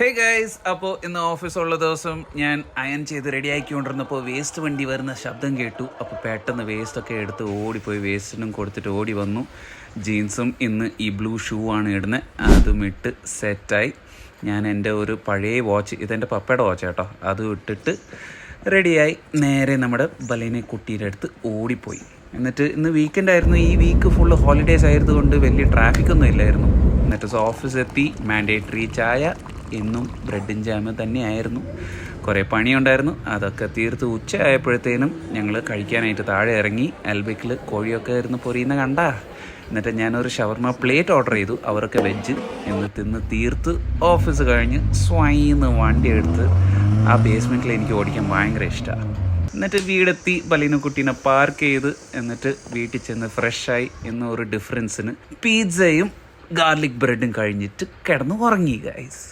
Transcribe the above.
Hey guys, അപ്പോൾ ഇന്ന് ഓഫീസുള്ള ദിവസം ഞാൻ അയൺ ചെയ്ത് റെഡി ആക്കിക്കൊണ്ടിരുന്നപ്പോൾ വേസ്റ്റ് വണ്ടി വരുന്ന ശബ്ദം കേട്ടു. അപ്പോൾ പെട്ടെന്ന് വേസ്റ്റൊക്കെ എടുത്ത് ഓടിപ്പോയി വേസ്റ്റിനും കൊടുത്തിട്ട് ഓടി വന്നു. ജീൻസും ഇന്ന് ഈ ബ്ലൂ ഷൂ ആണ് ഇടുന്നത്, അതും ഇട്ട് സെറ്റായി. ഞാൻ എൻ്റെ ഒരു പഴയ വാച്ച്, ഇതെൻ്റെ പപ്പയുടെ വാച്ച് കേട്ടോ, അത് ഇട്ടിട്ട് റെഡിയായി നേരെ നമ്മുടെ ബലേനെ കുട്ടിയുടെ അടുത്ത് ഓടിപ്പോയി. എന്നിട്ട് ഇന്ന് വീക്കെൻഡ് ആയിരുന്നു, ഈ വീക്ക് ഫുള്ള് ഹോളിഡേയ്സ് ആയതുകൊണ്ട് വലിയ ട്രാഫിക്കൊന്നും ഇല്ലായിരുന്നു. എന്നിട്ട് ഓഫീസ് എത്തി, മാൻഡേറ്ററി ചായ, ഇന്നും ബ്രെഡും ജാമും തന്നെയായിരുന്നു. കുറേ പണിയുണ്ടായിരുന്നു, അതൊക്കെ തീർത്ത് ഉച്ച ആയപ്പോഴത്തേനും ഞങ്ങൾ കഴിക്കാനായിട്ട് താഴെ ഇറങ്ങി. അൽബിക്കിൽ കോഴിയൊക്കെ ഇരുന്ന് പൊരിയുന്ന കണ്ടാ. എന്നിട്ട് ഞാനൊരു ഷവർമ പ്ലേറ്റ് ഓർഡർ ചെയ്തു, അവരൊക്കെ വെജ്. എന്ന് തിന്ന് തീർത്ത് ഓഫീസ് കഴിഞ്ഞ് സ്വൈന്ന് വണ്ടി എടുത്ത് ആ ബേസ്മെൻറ്റിൽ എനിക്ക് ഓടിക്കാൻ ഭയങ്കര ഇഷ്ടമാണ്. എന്നിട്ട് വീടെത്തി ബലീനക്കുട്ടീനെ പാർക്ക് ചെയ്ത് എന്നിട്ട് വീട്ടിൽ ചെന്ന് ഫ്രഷായി. എന്നൊരു ഡിഫറൻസിന് പിസ്സയും ഗാർലിക് ബ്രെഡും കഴിഞ്ഞിട്ട് കിടന്ന് ഉറങ്ങി ഗൈസ്.